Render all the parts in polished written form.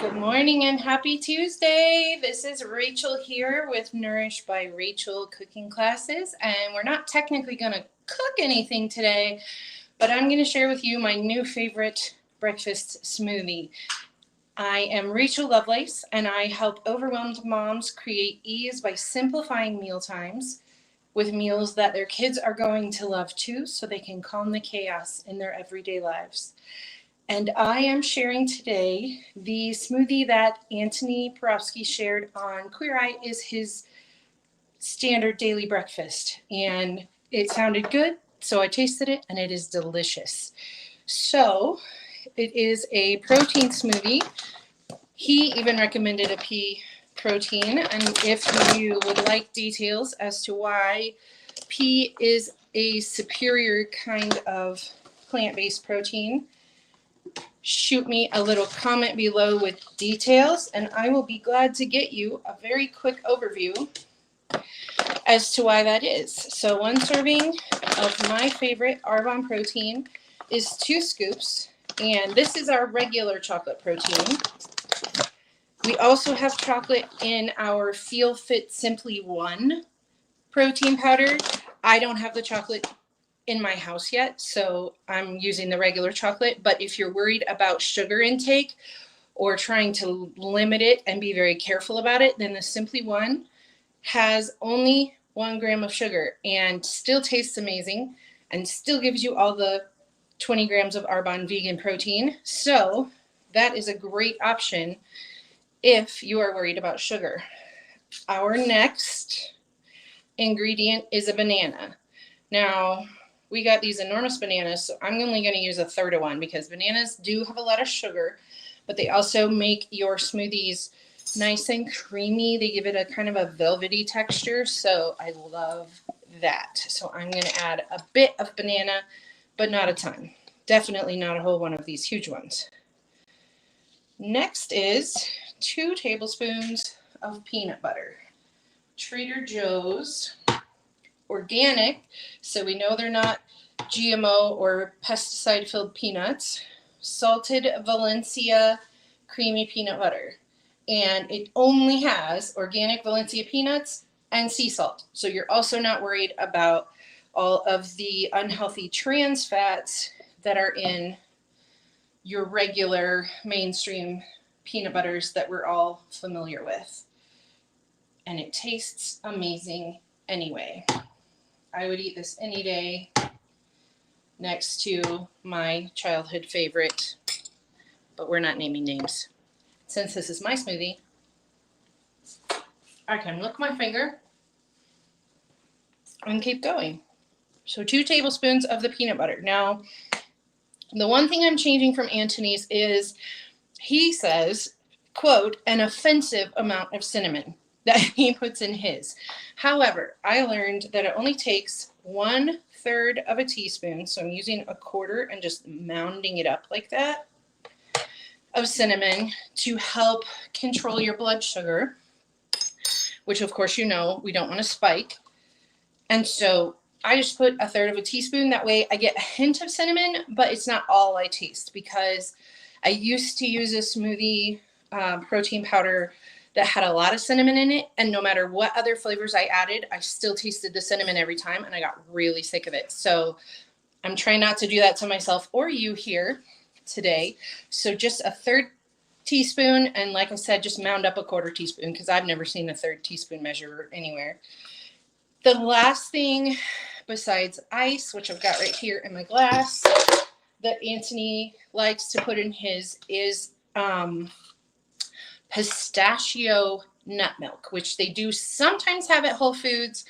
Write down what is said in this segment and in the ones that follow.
Good morning and happy Tuesday. This is Rachel here with Nourish by Rachel Cooking Classes, and we're not technically going to cook anything today, but I'm going to share with you my new favorite breakfast smoothie. I am Rachel Lovelace, and I help overwhelmed moms create ease by simplifying meal times with meals that their kids are going to love too, so they can calm the chaos in their everyday lives. And I am sharing today the smoothie that Antoni shared on Queer Eye is his standard daily breakfast. And it sounded good, so I tasted it, and it is delicious. So it is a protein smoothie. He even recommended a pea protein. And if you would like details as to why pea is a superior kind of plant-based protein, shoot me a little comment below with details, and I will be glad to get you a very quick overview as to why that is. So 1 serving of my favorite Arbonne protein is 2 scoops, and this is our regular chocolate protein. We also have chocolate in our Feel Fit Simply 1 protein powder. I don't have the chocolate in my house yet, so I'm using the regular chocolate. But if you're worried about sugar intake or trying to limit it and be very careful about it, then the Simply One has only 1 gram of sugar and still tastes amazing and still gives you all the 20 grams of Arbonne vegan protein. So that is a great option if you are worried about sugar. Our next ingredient is a banana. Now, we got these enormous bananas, so I'm only going to use 1/3 of one because bananas do have a lot of sugar, but they also make your smoothies nice and creamy. They give it a kind of a velvety texture, so I love that. So I'm going to add a bit of banana, but not a ton. Definitely not a whole one of these huge ones. Next is 2 tablespoons of peanut butter. Trader Joe's organic, so we know they're not GMO or pesticide-filled peanuts. Salted Valencia creamy peanut butter. And it only has organic Valencia peanuts and sea salt. So you're also not worried about all of the unhealthy trans fats that are in your regular mainstream peanut butters that we're all familiar with. And it tastes amazing anyway. I would eat this any day next to my childhood favorite, but we're not naming names. Since this is my smoothie, I can lick my finger and keep going. So 2 tablespoons of the peanut butter. Now, the one thing I'm changing from Antoni's is he says, quote, an offensive amount of cinnamon that he puts in his. However, I learned that it only takes 1/3 of a teaspoon, so I'm using 1/4 and just mounding it up like that, of cinnamon to help control your blood sugar, which of course you know we don't want to spike. And so I just put 1/3 of a teaspoon. That way I get a hint of cinnamon, but it's not all I taste, because I used to use a smoothie protein powder that had a lot of cinnamon in it, and no matter what other flavors I added, I still tasted the cinnamon every time, and I got really sick of it. So I'm trying not to do that to myself or you here today. So just 1/3 teaspoon, and like I said, just mound up 1/4 teaspoon, because I've never seen a 1/3 teaspoon measure anywhere. The last thing besides ice, which I've got right here in my glass, that Antoni likes to put in his is Pistachio Nut Milk, which they do sometimes have at Whole Foods.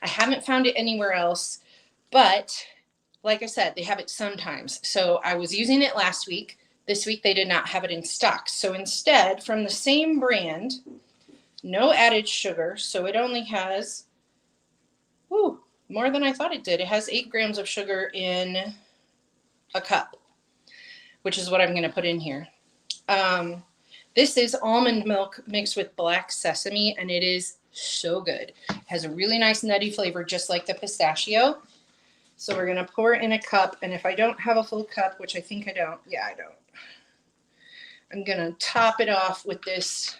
I haven't found it anywhere else, but like I said, they have it sometimes. So I was using it last week. This week they did not have it in stock. So instead, from the same brand, no added sugar, so it only has more than I thought it did. It has 8 grams of sugar in a cup, which is what I'm going to put in here. This is almond milk mixed with black sesame, and it is so good. It has a really nice nutty flavor, just like the pistachio. So we're going to pour it in a cup, and if I don't have a full cup, which I think I don't, yeah, I don't. I'm going to top it off with this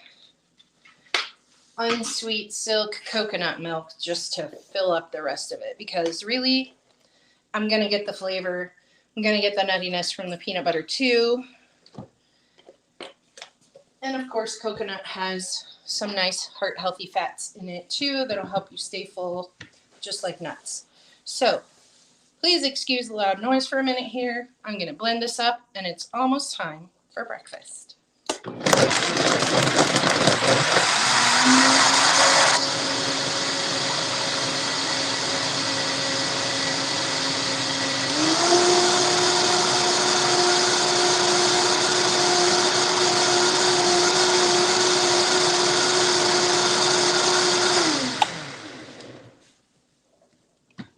unsweet silk coconut milk just to fill up the rest of it, because really I'm going to get the flavor. I'm going to get the nuttiness from the peanut butter too. And of course, coconut has some nice heart healthy fats in it too that'll help you stay full, just like nuts. So please excuse the loud noise for a minute here. I'm going to blend this up, and it's almost time for breakfast.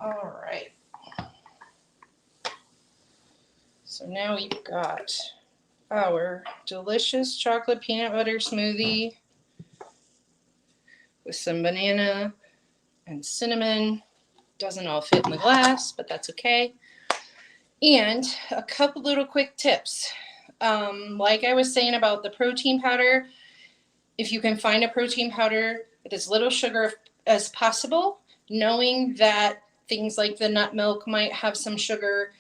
All right. So now we've got our delicious chocolate peanut butter smoothie with some banana and cinnamon. Doesn't all fit in the glass, but that's okay. And a couple little quick tips. Like I was saying about the protein powder, if you can find a protein powder with as little sugar as possible, knowing that things like the nut milk might have some sugar,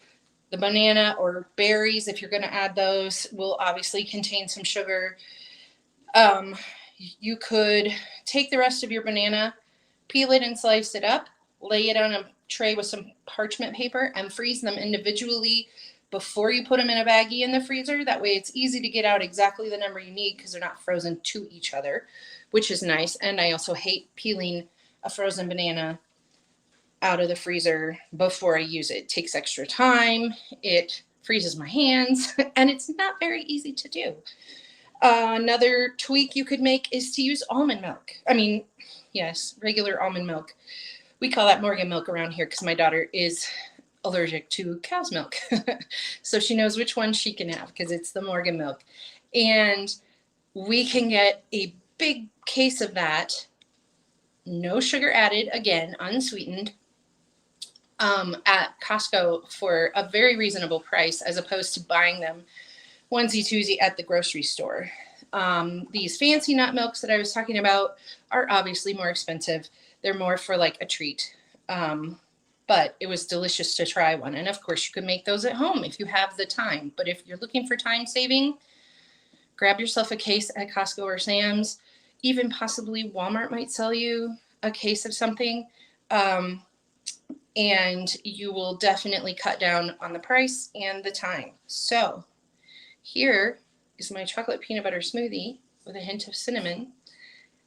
the banana or berries, if you're going to add those, will obviously contain some sugar. You could take the rest of your banana, peel it and slice it up, lay it on a tray with some parchment paper, and freeze them individually before you put them in a baggie in the freezer. That way it's easy to get out exactly the number you need because they're not frozen to each other, which is nice. And I also hate peeling a frozen banana out of the freezer before I use it. It takes extra time, it freezes my hands, and it's not very easy to do. Another tweak you could make is to use almond milk. Yes, regular almond milk. We call that Morgan milk around here because my daughter is allergic to cow's milk. So she knows which one she can have because it's the Morgan milk. And we can get a big case of that, no sugar added, again, unsweetened, at Costco for a very reasonable price, as opposed to buying them onesie twosie at the grocery store. These fancy nut milks that I was talking about are obviously more expensive. They're more for like a treat. But it was delicious to try one. And of course you can make those at home if you have the time. But if you're looking for time saving, grab yourself a case at Costco or Sam's. Even possibly Walmart might sell you a case of something. And you will definitely cut down on the price and the time. So here is my chocolate peanut butter smoothie with a hint of cinnamon.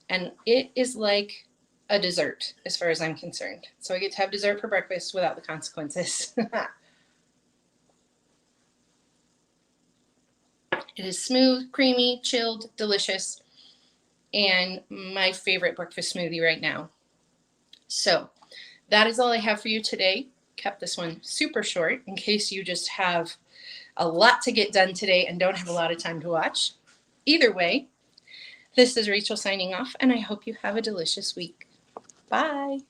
And it is like a dessert as far as I'm concerned. So I get to have dessert for breakfast without the consequences. It is smooth, creamy, chilled, delicious, and my favorite breakfast smoothie right now. So that is all I have for you today. Kept this one super short in case you just have a lot to get done today and don't have a lot of time to watch. Either way, this is Rachel signing off, and I hope you have a delicious week. Bye.